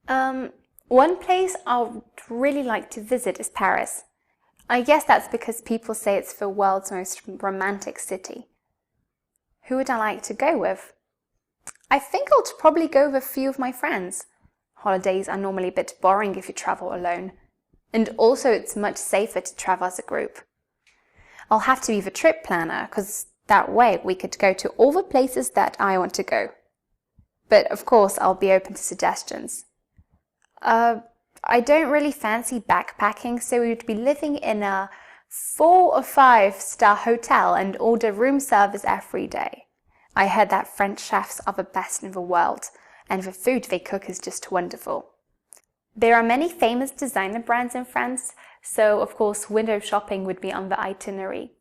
One place I would really like to visit is Paris. I guess that's because people say it's the world's most romantic city. Who would I like to go with? I think I'll probably go with a few of my friends. Holidays are normally a bit boring if you travel alone. And also it's much safer to travel as a group. I'll have to be the trip planner because that way we could go to all the places that I want to go. But of course I'll be open to suggestions. I don't really fancy backpacking, so we would be living in a 4 or 5-star hotel and order room service every day. I heard that French chefs are the best in the world, and the food they cook is just wonderful. There are many famous designer brands in France, so of course window shopping would be on the itinerary.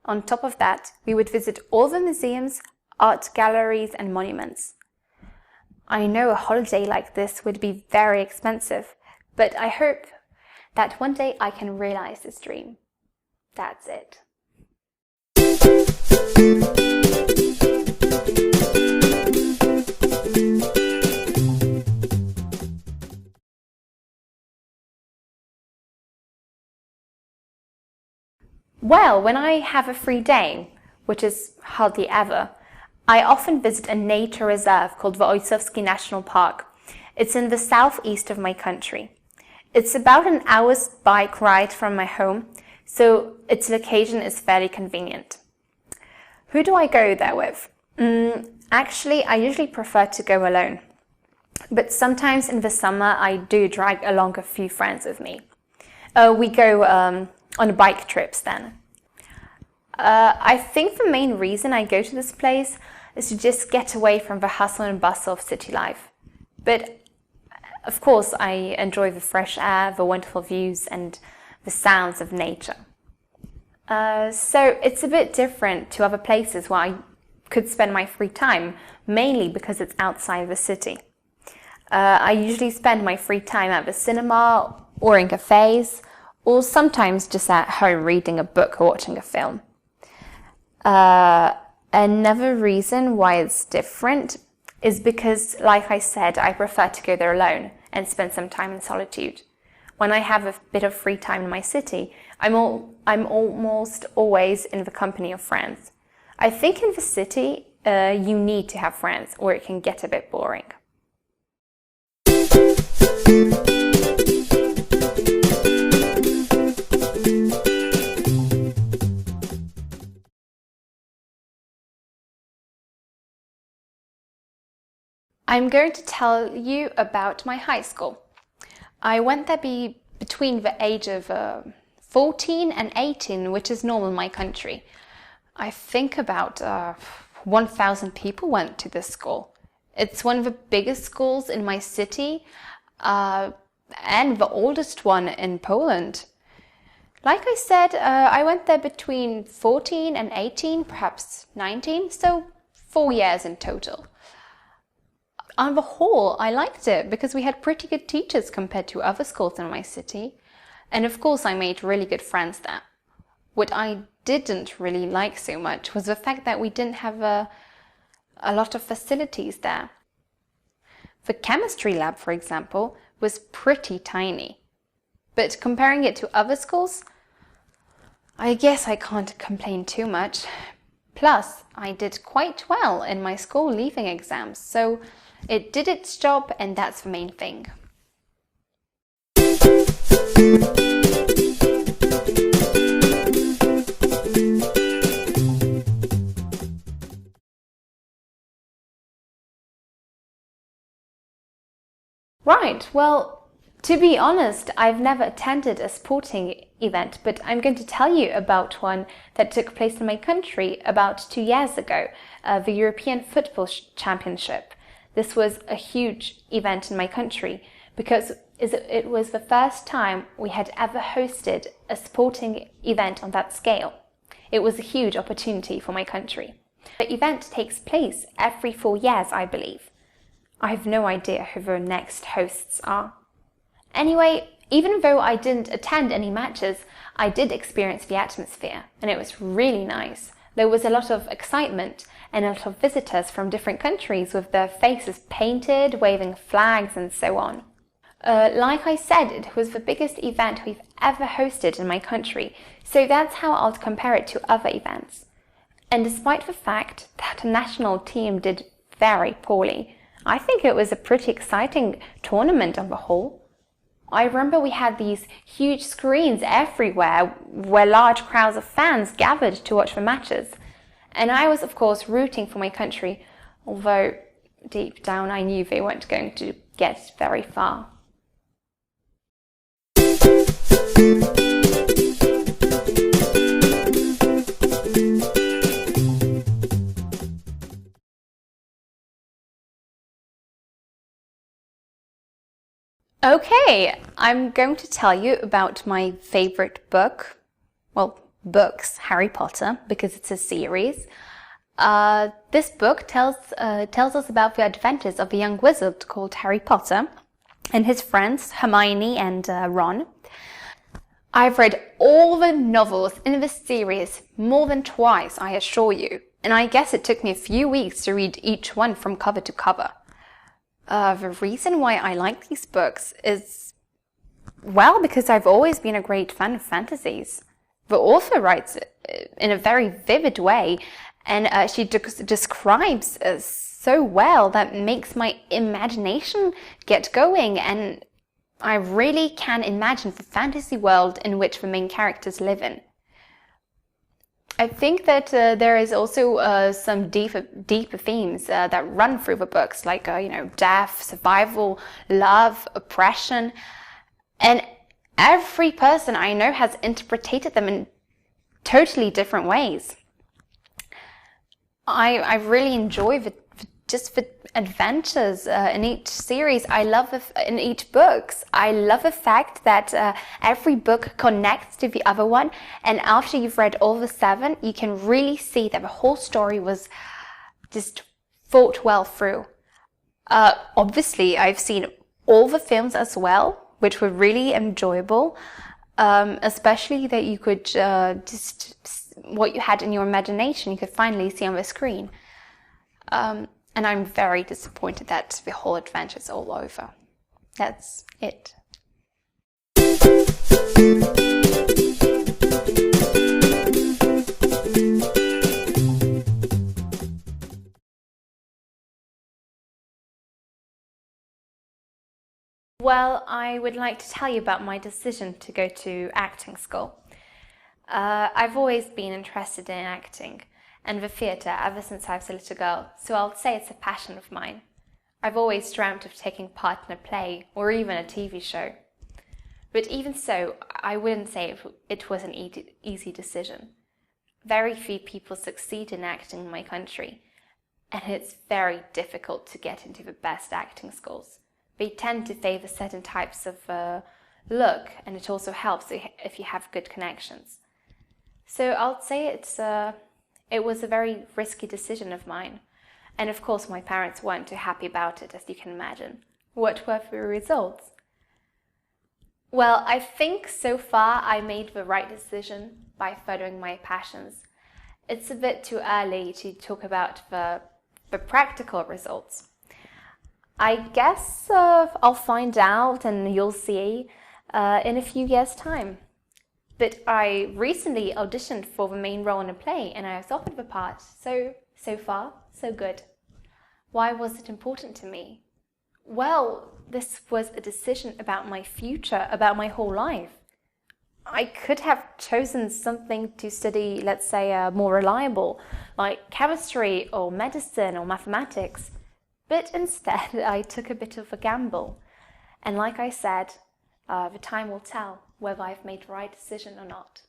On top of that, we would visit all the museums, art galleries and monuments. I know a holiday like this would be very expensive, but I hope that one day I can realize this dream. That's it. Well, when I have a free day, which is hardly ever, I often visit a nature reserve called the Ojcowski National Park. It's in the southeast of my country. It's about an hour's bike ride from my home, so its location is fairly convenient. Who do I go there with? Actually, I usually prefer to go alone. But sometimes in the summer, I do drag along a few friends with me. We go on bike trips then. I think the main reason I go to this place is to just get away from the hustle and bustle of city life. But of course, I enjoy the fresh air, the wonderful views, and the sounds of nature. So it's a bit different to other places where I could spend my free time, mainly because it's outside the city. I usually spend my free time at the cinema or in cafes, or sometimes just at home reading a book or watching a film. Another reason why it's different is because, like I said, I prefer to go there alone and spend some time in solitude. When I have a bit of free time in my city, I'm almost always in the company of friends. I think in the city, you need to have friends or it can get a bit boring. I'm going to tell you about my high school. I went there between the age of 14 and 18, which is normal in my country. I think about 1,000 people went to this school. It's one of the biggest schools in my city and the oldest one in Poland. Like I said, I went there between 14 and 18, perhaps 19, so 4 years in total. On the whole, I liked it because we had pretty good teachers compared to other schools in my city. And of course, I made really good friends there. What I didn't really like so much was the fact that we didn't have a lot of facilities there. The chemistry lab, for example, was pretty tiny. But comparing it to other schools, I guess I can't complain too much. Plus, I did quite well in my school leaving exams, so it did its job, and that's the main thing. Right, well, to be honest, I've never attended a sporting event, but I'm going to tell you about one that took place in my country about 2 years ago, the European Football Championship. This was a huge event in my country because it was the first time we had ever hosted a sporting event on that scale. It was a huge opportunity for my country. The event takes place every 4 years, I believe. I have no idea who the next hosts are. Anyway, even though I didn't attend any matches, I did experience the atmosphere, and it was really nice. There was a lot of excitement and a lot of visitors from different countries with their faces painted, waving flags and so on. Like I said, it was the biggest event we've ever hosted in my country, so that's how I'll compare it to other events. And despite the fact that the national team did very poorly, I think it was a pretty exciting tournament on the whole. I remember we had these huge screens everywhere where large crowds of fans gathered to watch the matches. And I was, of course, rooting for my country, although deep down I knew they weren't going to get very far. Okay, I'm going to tell you about my favorite book. Well, books, Harry Potter, because it's a series. This book tells us about the adventures of a young wizard called Harry Potter and his friends Hermione and Ron. I've read all the novels in this series more than twice, I assure you, and I guess it took me a few weeks to read each one from cover to cover. The reason why I like these books is, well, because I've always been a great fan of fantasies. The author writes in a very vivid way, and she describes so well that makes my imagination get going, and I really can imagine the fantasy world in which the main characters live in. I think that there is also some deeper themes that run through the books, like death, survival, love, oppression, and every person I know has interpreted them in totally different ways. I really enjoy the adventures in each series. I love in each books. I love the fact that every book connects to the other one, and after you've read all the 7, you can really see that the whole story was just thought well through. Obviously, I've seen all the films as well, which were really enjoyable, especially that you could what you had in your imagination, you could finally see on the screen. And I'm very disappointed that the whole adventure is all over. That's it. Well, I would like to tell you about my decision to go to acting school. I've always been interested in acting and the theatre ever since I was a little girl, so I'll say it's a passion of mine. I've always dreamt of taking part in a play or even a TV show. But even so, I wouldn't say it was an easy decision. Very few people succeed in acting in my country, and it's very difficult to get into the best acting schools. They tend to favour certain types of look, and it also helps if you have good connections. So I'll say it was a very risky decision of mine. And of course my parents weren't too happy about it, as you can imagine. What were the results? Well, I think so far I made the right decision by following my passions. It's a bit too early to talk about the practical results. I guess I'll find out and you'll see in a few years' time. But I recently auditioned for the main role in a play and I was offered the part, so far, so good. Why was it important to me? Well, this was a decision about my future, about my whole life. I could have chosen something to study, let's say, more reliable, like chemistry or medicine or mathematics. But instead, I took a bit of a gamble. And like I said, the time will tell whether I've made the right decision or not.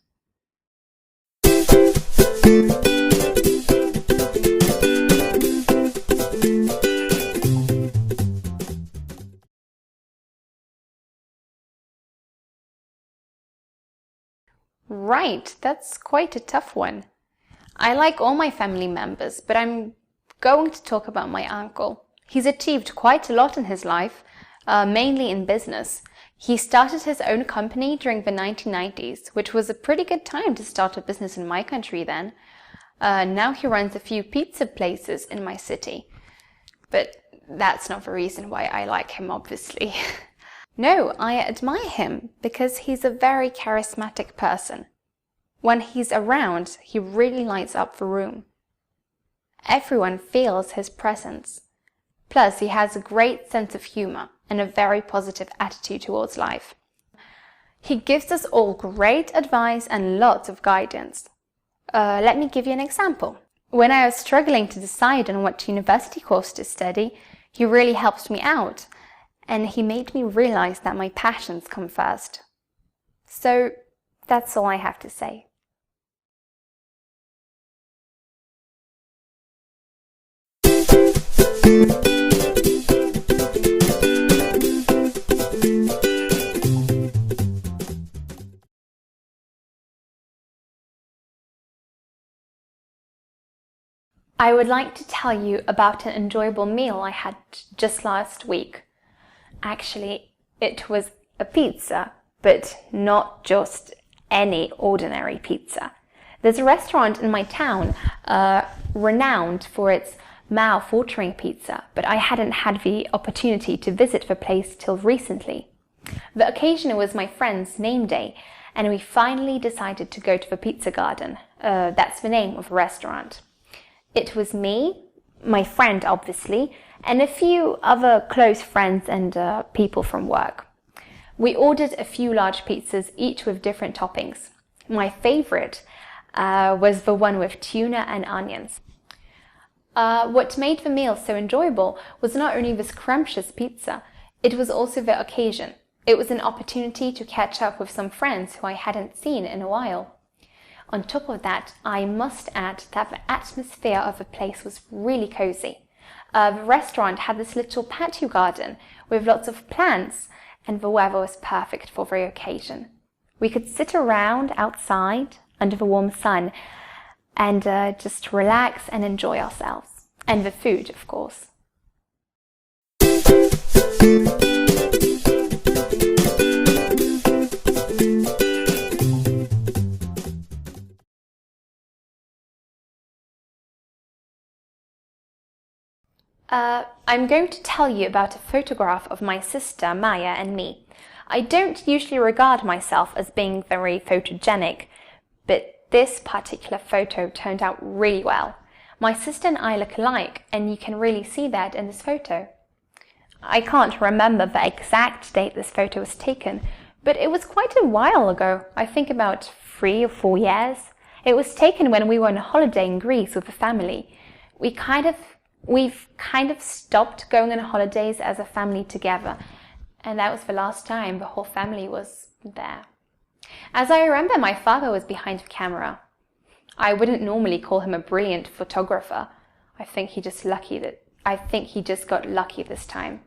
Right, that's quite a tough one. I like all my family members, but I'm going to talk about my uncle. He's achieved quite a lot in his life, mainly in business. He started his own company during the 1990s, which was a pretty good time to start a business in my country then. Now he runs a few pizza places in my city. But that's not the reason why I like him, obviously. No, I admire him because he's a very charismatic person. When he's around, he really lights up the room. Everyone feels his presence. Plus, he has a great sense of humor and a very positive attitude towards life. He gives us all great advice and lots of guidance. Let me give you an example. When I was struggling to decide on what university course to study, he really helped me out, and he made me realize that my passions come first. So, that's all I have to say. I would like to tell you about an enjoyable meal I had just last week. Actually, it was a pizza, but not just any ordinary pizza. There's a restaurant in my town renowned for its mouth-watering pizza, but I hadn't had the opportunity to visit the place till recently. The occasion was my friend's name day, and we finally decided to go to the Pizza Garden. That's the name of the restaurant. It was me, my friend obviously, and a few other close friends and people from work. We ordered a few large pizzas, each with different toppings. My favorite was the one with tuna and onions. What made the meal so enjoyable was not only the scrumptious pizza, it was also the occasion. It was an opportunity to catch up with some friends who I hadn't seen in a while. On top of that, I must add that the atmosphere of the place was really cozy. The restaurant had this little patio garden with lots of plants, and the weather was perfect for the occasion. We could sit around outside under the warm sun and just relax and enjoy ourselves. And the food, of course. I'm going to tell you about a photograph of my sister Maya and me. I don't usually regard myself as being very photogenic, but this particular photo turned out really well. My sister and I look alike, and you can really see that in this photo. I can't remember the exact date this photo was taken, but it was quite a while ago, I think about 3 or 4 years. It was taken when we were on a holiday in Greece with the family. We've kind of stopped going on holidays as a family together, and that was the last time the whole family was there. As I remember, my father was behind the camera. I wouldn't normally call him a brilliant photographer. I think he just got lucky this time.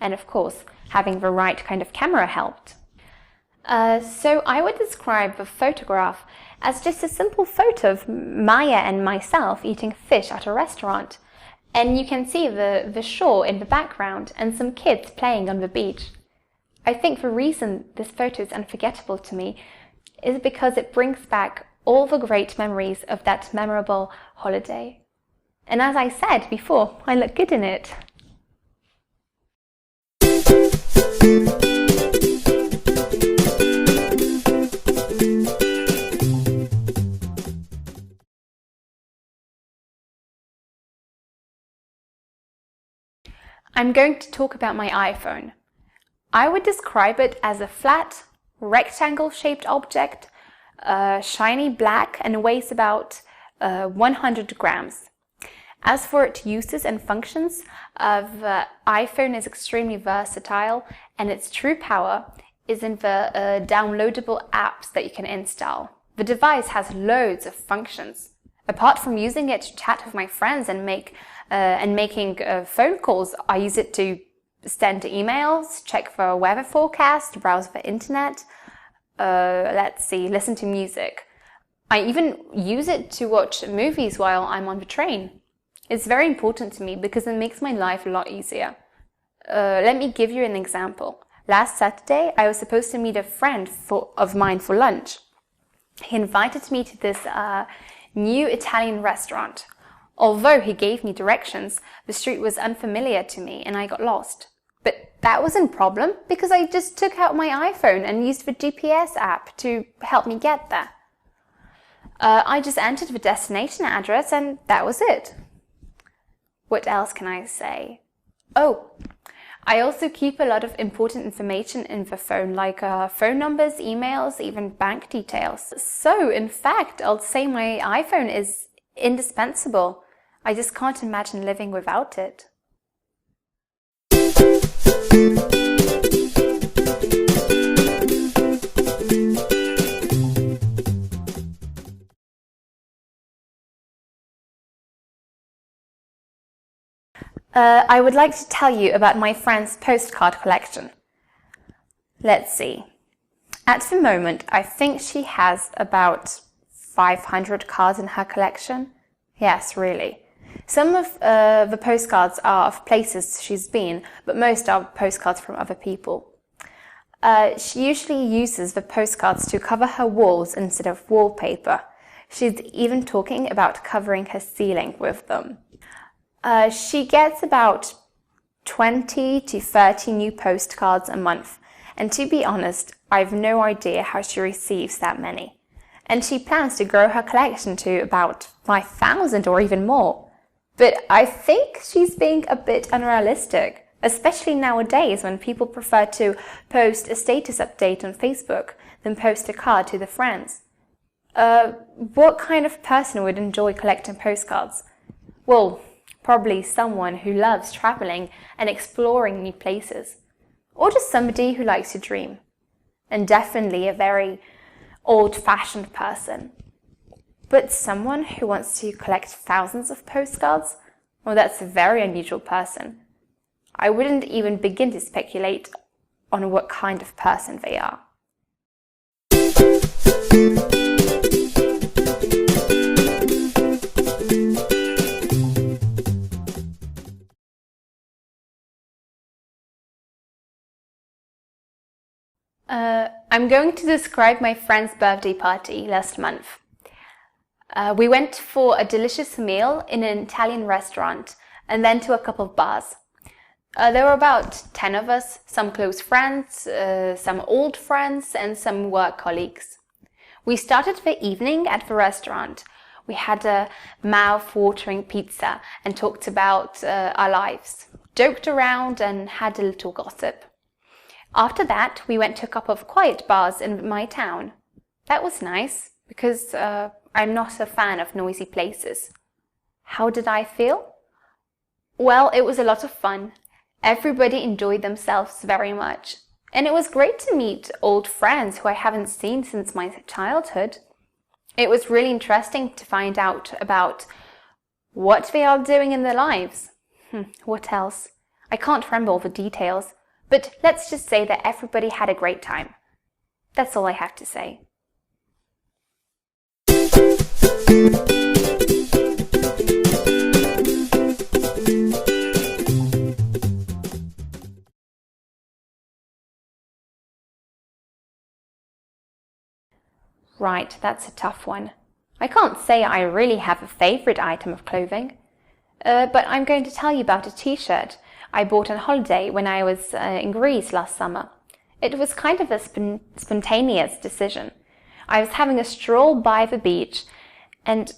And of course, having the right kind of camera helped. So I would describe the photograph as just a simple photo of Maya and myself eating fish at a restaurant. And you can see the shore in the background and some kids playing on the beach. I think the reason this photo is unforgettable to me is because it brings back all the great memories of that memorable holiday. And as I said before, I look good in it. I'm going to talk about my iPhone. I would describe it as a flat, rectangle-shaped object, shiny black, and weighs about 100 grams. As for its uses and functions, the iPhone is extremely versatile, and its true power is in the downloadable apps that you can install. The device has loads of functions. Apart from using it to chat with my friends and making phone calls, I use it to send emails, check for weather forecast, browse the internet, listen to music. I even use it to watch movies while I'm on the train. It's very important to me because it makes my life a lot easier. Let me give you an example. Last Saturday, I was supposed to meet a friend of mine for lunch. He invited me to this new Italian restaurant. Although he gave me directions, the street was unfamiliar to me and I got lost. But that wasn't a problem because I just took out my iPhone and used the GPS app to help me get there. I just entered the destination address and that was it. What else can I say? Oh, I also keep a lot of important information in the phone, like phone numbers, emails, even bank details. So, in fact, I'll say my iPhone is indispensable. I just can't imagine living without it. I would like to tell you about my friend's postcard collection. Let's see. At the moment, I think she has about 500 cards in her collection. Yes, really. Some of the postcards are of places she's been, but most are postcards from other people. She usually uses the postcards to cover her walls instead of wallpaper. She's even talking about covering her ceiling with them. She gets about 20 to 30 new postcards a month, and to be honest, I've no idea how she receives that many. And she plans to grow her collection to about 5,000 or even more. But I think she's being a bit unrealistic, especially nowadays when people prefer to post a status update on Facebook than post a card to their friends. What kind of person would enjoy collecting postcards? Well, probably someone who loves traveling and exploring new places, or just somebody who likes to dream, and definitely a very old-fashioned person. But someone who wants to collect thousands of postcards, well, that's a very unusual person. I wouldn't even begin to speculate on what kind of person they are. I'm going to describe my friend's birthday party last month. We went for a delicious meal in an Italian restaurant and then to a couple of bars. There were about 10 of us, some close friends, some old friends, and some work colleagues. We started the evening at the restaurant. We had a mouth-watering pizza and talked about our lives, joked around and had a little gossip. After that, we went to a couple of quiet bars in my town. That was nice, because I'm not a fan of noisy places. How did I feel? Well, it was a lot of fun. Everybody enjoyed themselves very much. And it was great to meet old friends who I haven't seen since my childhood. It was really interesting to find out about what they are doing in their lives. What else? I can't remember all the details. But let's just say that everybody had a great time. That's all I have to say. Right, that's a tough one. I can't say I really have a favorite item of clothing. But I'm going to tell you about a t-shirt I bought on holiday when I was in Greece last summer. It was kind of a spontaneous decision. I was having a stroll by the beach and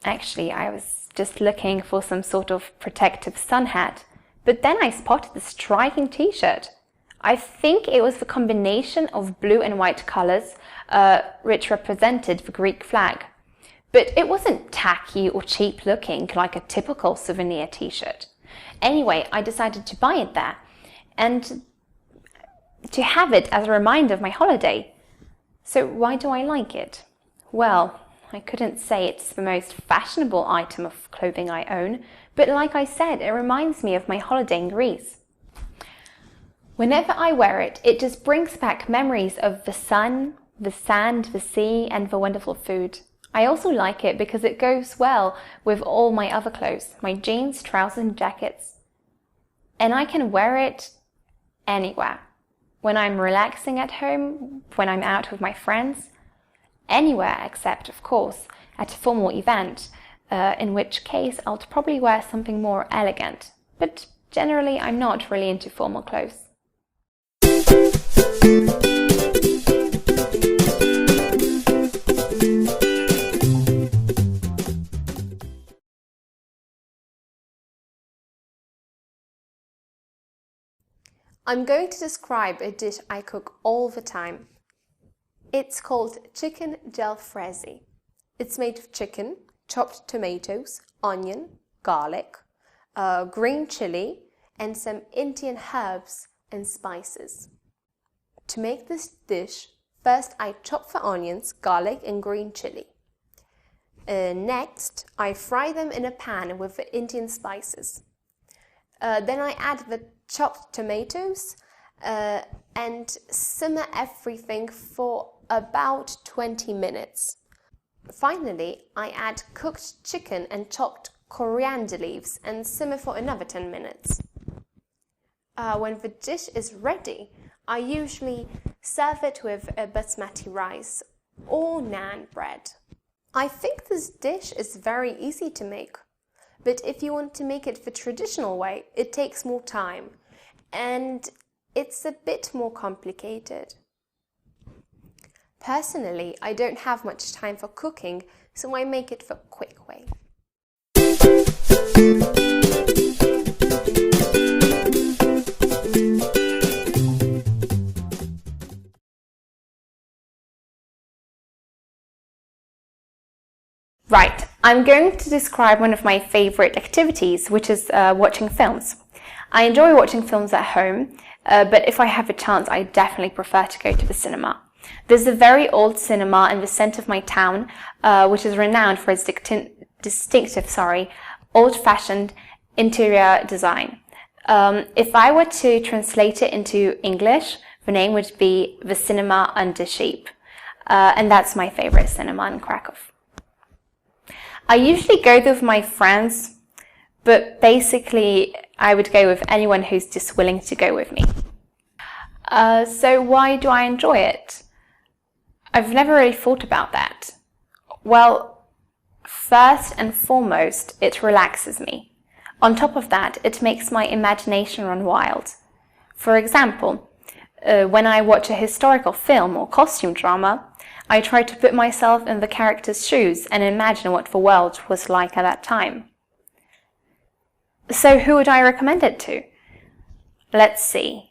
actually I was just looking for some sort of protective sun hat. But then I spotted this striking t-shirt. I think it was the combination of blue and white colors which represented the Greek flag. But it wasn't tacky or cheap looking like a typical souvenir t-shirt. Anyway, I decided to buy it there and to have it as a reminder of my holiday. So why do I like it? Well, I couldn't say it's the most fashionable item of clothing I own, but like I said, it reminds me of my holiday in Greece. Whenever I wear it, it just brings back memories of the sun, the sand, the sea, and the wonderful food. I also like it because it goes well with all my other clothes, my jeans, trousers, and jackets. And I can wear it anywhere. When I'm relaxing at home, when I'm out with my friends, anywhere except, of course, at a formal event, in which case I'll probably wear something more elegant. But generally, I'm not really into formal clothes. I'm going to describe a dish I cook all the time. It's called chicken jalfrezi. It's made of chicken, chopped tomatoes, onion, garlic, green chili, and some Indian herbs and spices. To make this dish, first I chop the onions, garlic, and green chili. Next, I fry them in a pan with the Indian spices. Then I add the chopped tomatoes and simmer everything for about 20 minutes. Finally, I add cooked chicken and chopped coriander leaves and simmer for another 10 minutes. When the dish is ready, I usually serve it with a basmati rice or naan bread. I think this dish is very easy to make, but if you want to make it the traditional way, it takes more time and it's a bit more complicated. Personally, I don't have much time for cooking, so I make it the quick way. Right, I'm going to describe one of my favorite activities, which is watching films. I enjoy watching films at home, but if I have a chance, I definitely prefer to go to the cinema. There's a very old cinema in the center of my town, which is renowned for its distinctive, old-fashioned interior design. If I were to translate it into English, the name would be the Cinema Under Sheep, and that's my favorite cinema in Krakow. I usually go there with my friends, but basically I would go with anyone who's just willing to go with me. So why do I enjoy it? I've never really thought about that. Well, first and foremost, it relaxes me. On top of that, it makes my imagination run wild. For example, when I watch a historical film or costume drama, I try to put myself in the character's shoes and imagine what the world was like at that time. So who would I recommend it to? Let's see.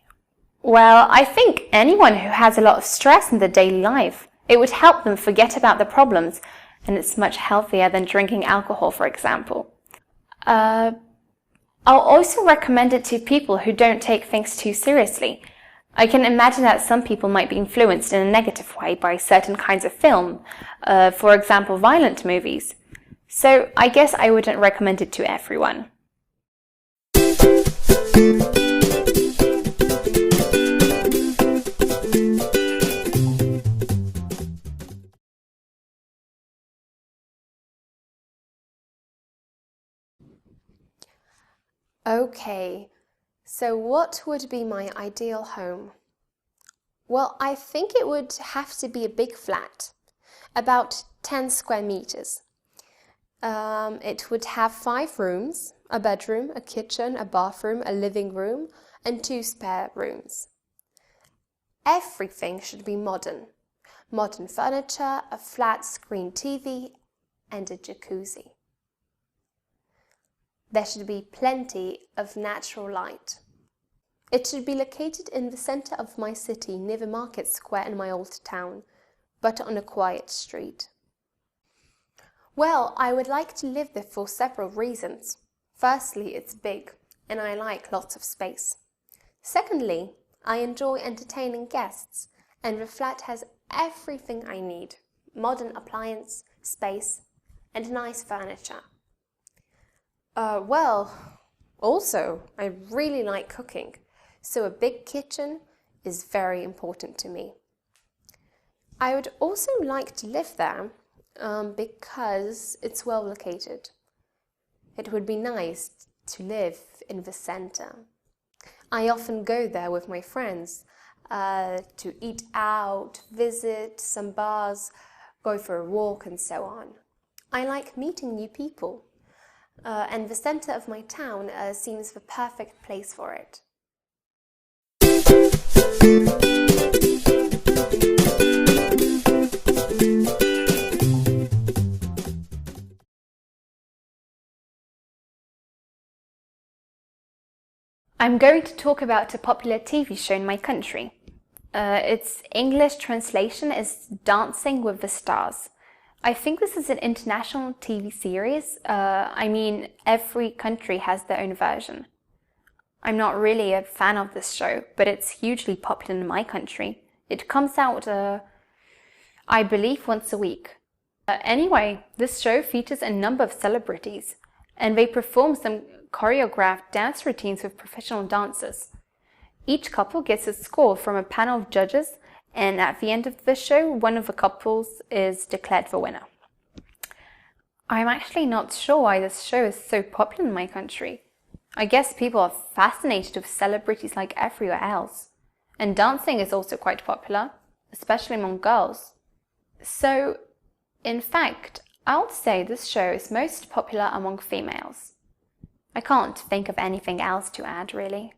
Well, I think anyone who has a lot of stress in their daily life. It would help them forget about the problems, and it's much healthier than drinking alcohol, for example. I'll also recommend it to people who don't take things too seriously. I can imagine that some people might be influenced in a negative way by certain kinds of film, for example, violent movies. So I guess I wouldn't recommend it to everyone. Okay, so what would be my ideal home? Well, I think it would have to be a big flat, about 10 square meters. It would have 5 rooms, a bedroom, a kitchen, a bathroom, a living room, and 2 spare rooms. Everything should be modern. Modern furniture, a flat screen TV, and a jacuzzi. There should be plenty of natural light. It should be located in the center of my city, near the market square in my old town, but on a quiet street. Well, I would like to live there for several reasons. Firstly, it's big, and I like lots of space. Secondly, I enjoy entertaining guests, and the flat has everything I need: modern appliance, space, and nice furniture. Also, I really like cooking, so a big kitchen is very important to me. I would also like to live there because it's well located. It would be nice to live in the center. I often go there with my friends to eat out, visit some bars, go for a walk, and so on. I like meeting new people. And the center of my town seems the perfect place for it. I'm going to talk about a popular TV show in my country. Its English translation is Dancing with the Stars. I think this is an international TV series. Every country has their own version. I'm not really a fan of this show, but it's hugely popular in my country. It comes out, I believe, once a week. Anyway, this show features a number of celebrities, and they perform some choreographed dance routines with professional dancers. Each couple gets a score from a panel of judges, and at the end of the show, one of the couples is declared the winner. I'm actually not sure why this show is so popular in my country. I guess people are fascinated with celebrities like everywhere else. And dancing is also quite popular, especially among girls. So, in fact, I would say this show is most popular among females. I can't think of anything else to add, really.